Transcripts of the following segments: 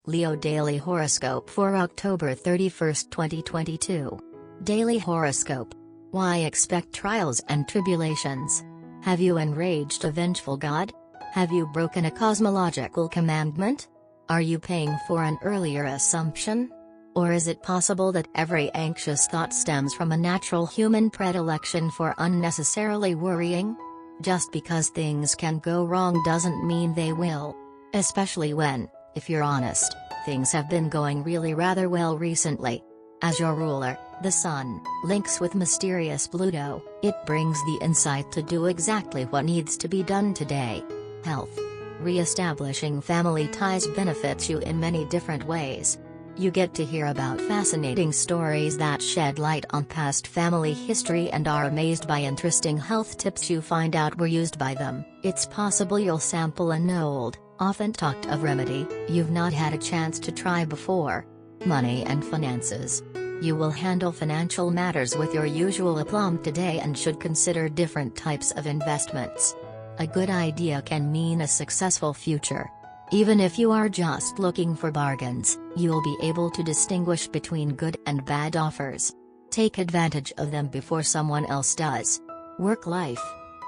Leo Daily Horoscope for October 31, 2022. Daily Horoscope. Why expect trials and tribulations? Have you enraged a vengeful God? Have you broken a cosmological commandment? Are you paying for an earlier assumption? Or is it possible that every anxious thought stems from a natural human predilection for unnecessarily worrying? Just because things can go wrong doesn't mean they will. Especially when, if you're honest, things have been going really rather well recently. As your ruler, the Sun, links with mysterious Pluto, it brings the insight to do exactly what needs to be done today. Health. Re-establishing family ties benefits you in many different ways. You get to hear about fascinating stories that shed light on past family history and are amazed by interesting health tips you find out were used by them. It's possible you'll sample an old, often talked of remedy you've not had a chance to try before. Money and finances. You will handle financial matters with your usual aplomb today and should consider different types of investments. A good idea can mean a successful future. Even if you are just looking for bargains, you'll be able to distinguish between good and bad offers. Take advantage of them before someone else does. Work life.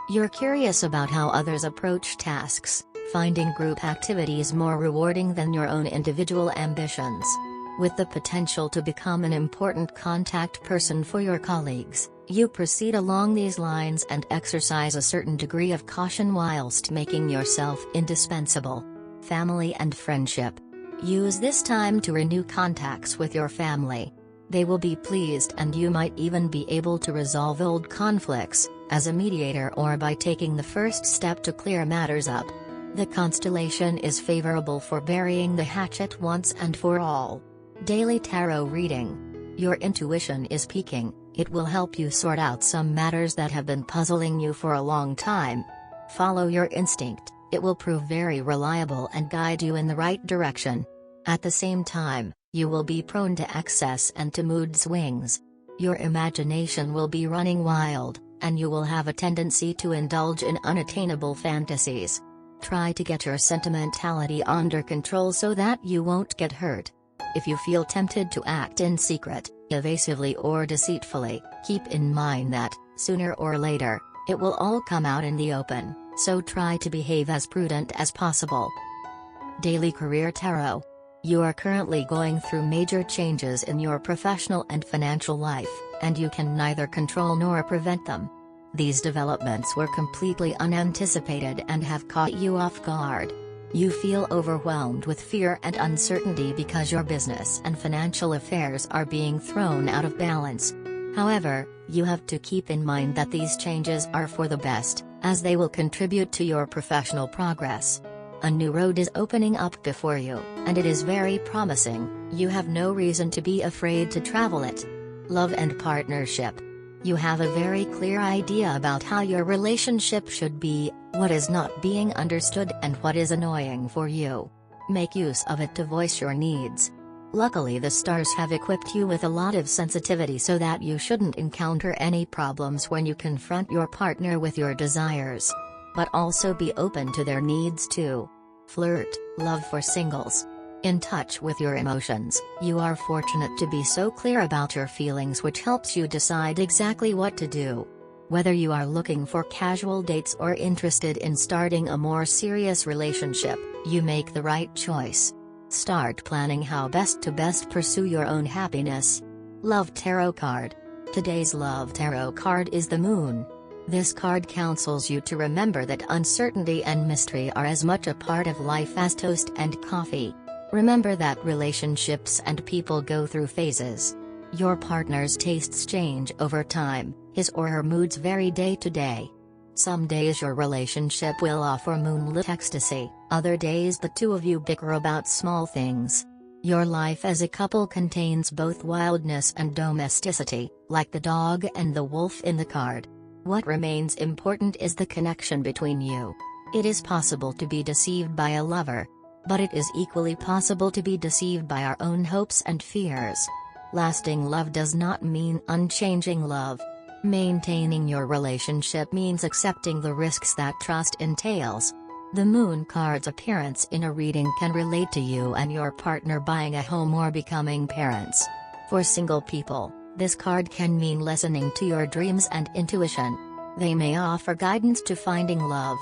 You're curious about how others approach tasks, finding group activities more rewarding than your own individual ambitions. With the potential to become an important contact person for your colleagues, you proceed along these lines and exercise a certain degree of caution whilst making yourself indispensable. Family and friendship. Use this time to renew contacts with your family. They will be pleased and you might even be able to resolve old conflicts, as a mediator or by taking the first step to clear matters up. The constellation is favorable for burying the hatchet once and for all. Daily Tarot Reading. Your intuition is peaking, it will help you sort out some matters that have been puzzling you for a long time. Follow your instinct, it will prove very reliable and guide you in the right direction. At the same time, you will be prone to excess and to mood swings. Your imagination will be running wild, and you will have a tendency to indulge in unattainable fantasies. Try to get your sentimentality under control so that you won't get hurt. If you feel tempted to act in secret, evasively or deceitfully, keep in mind that, sooner or later, it will all come out in the open, so try to behave as prudent as possible. Daily Career Tarot. You are currently going through major changes in your professional and financial life, and you can neither control nor prevent them. These developments were completely unanticipated and have caught you off guard. You feel overwhelmed with fear and uncertainty because your business and financial affairs are being thrown out of balance. However, you have to keep in mind that these changes are for the best, as they will contribute to your professional progress. A new road is opening up before you, and it is very promising. You have no reason to be afraid to travel it. Love and partnership. You have a very clear idea about how your relationship should be, what is not being understood and what is annoying for you. Make use of it to voice your needs. Luckily the stars have equipped you with a lot of sensitivity so that you shouldn't encounter any problems when you confront your partner with your desires. But also be open to their needs too. Flirt, love for singles. In touch with your emotions, you are fortunate to be so clear about your feelings, which helps you decide exactly what to do. Whether you are looking for casual dates or interested in starting a more serious relationship, you make the right choice. Start planning how best to pursue your own happiness. Love Tarot Card. Today's Love Tarot card is the Moon. This card counsels you to remember that uncertainty and mystery are as much a part of life as toast and coffee. Remember that relationships and people go through phases. Your partner's tastes change over time, his or her moods vary day to day. Some days your relationship will offer moonlit ecstasy, other days the two of you bicker about small things. Your life as a couple contains both wildness and domesticity, like the dog and the wolf in the card. What remains important is the connection between you. It is possible to be deceived by a lover. But it is equally possible to be deceived by our own hopes and fears. Lasting love does not mean unchanging love. Maintaining your relationship means accepting the risks that trust entails. The Moon card's appearance in a reading can relate to you and your partner buying a home or becoming parents. For single people, this card can mean listening to your dreams and intuition. They may offer guidance to finding love.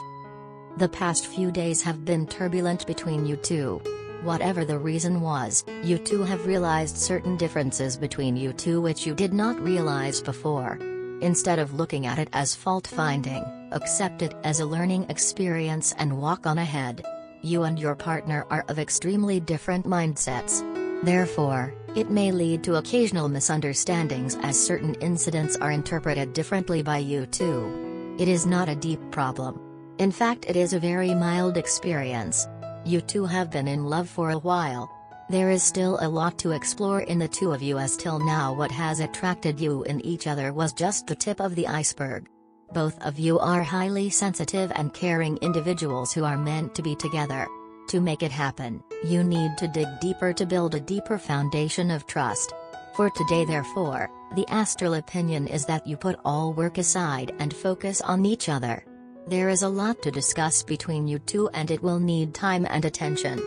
The past few days have been turbulent between you two. Whatever the reason was, you two have realized certain differences between you two which you did not realize before. Instead of looking at it as fault-finding, accept it as a learning experience and walk on ahead. You and your partner are of extremely different mindsets. Therefore, it may lead to occasional misunderstandings as certain incidents are interpreted differently by you two. It is not a deep problem. In fact, it is a very mild experience. You two have been in love for a while. There is still a lot to explore in the two of you, as till now what has attracted you in each other was just the tip of the iceberg. Both of you are highly sensitive and caring individuals who are meant to be together. To make it happen, you need to dig deeper to build a deeper foundation of trust. For today, therefore, the astral opinion is that you put all work aside and focus on each other. There is a lot to discuss between you two and it will need time and attention.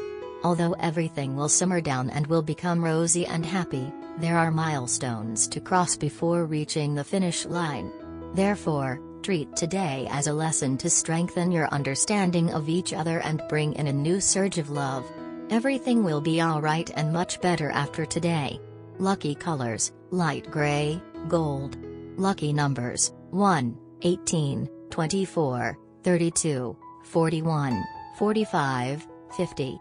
Although everything will simmer down and will become rosy and happy, there are milestones to cross before reaching the finish line. Therefore, treat today as a lesson to strengthen your understanding of each other and bring in a new surge of love. Everything will be alright and much better after today. Lucky colors, light gray, gold. Lucky numbers, 1, 18, 24, 32, 41, 45, 50.